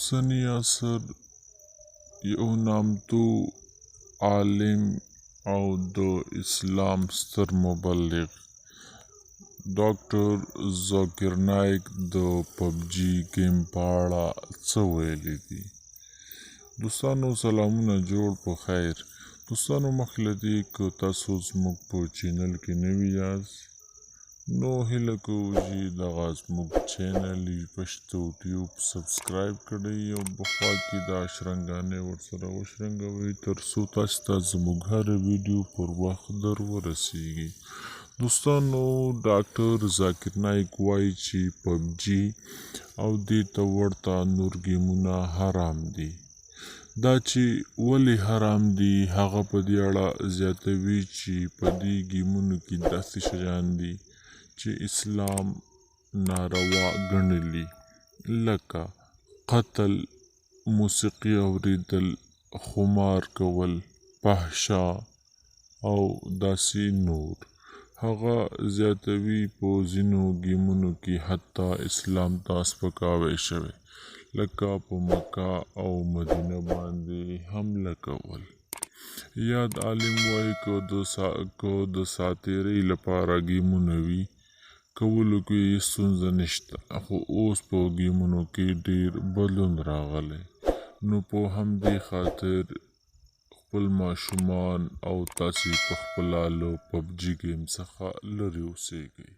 اوسنی عصر یو نامتو عالم او د اسلام ستر مبلغ ډاکټر ذاکر نایک د پبجي گیم په اړه څه ویلي دي. دوستانو سلامونه، جوړ په خیر. دوستانو مخکې له دې که تاسو زموږ په چینل کې نوي یاست نو هیله کوو چې دغه زموږ چینل پښتو ټیوب سبسکرایب کړئ او په خوا کې دا شرنګانۍ ورسره وشرنګوئ تر څو تاسو ته زموږ هره ویډیو پر وخت در ورسیږي. دوستانو ډاکټر ذاکر نایک وایي چې پبجي او دې ته ورته نور ګیمونه حرام دي. دا چې ولې حرام دي هغه په دې اړه زیاتوي چې په دې ګیمونو کې داسې شیان دي چې اسلام ناروا ګڼلي، لکه قتل، موسیقي اوریدل، خمار کول، فحشا او داسې نور. هغه زیاتوي په ځینو ګیمونو کې حتی اسلام ته سپکاوی شوی، لکه په مکه او مدینه باندې حمله کول. یاد عالم وایي که د ساعتېرۍ لپاره ګیمونه وي کولو کې ستونزه نشته، خو اوس په ګیمونو کې ډېر بدلون راغلی، نو په همدې خاطر خپل ماشومان او تاسې پخپله له پبجي ګیم څخه لرې اوسیږئ.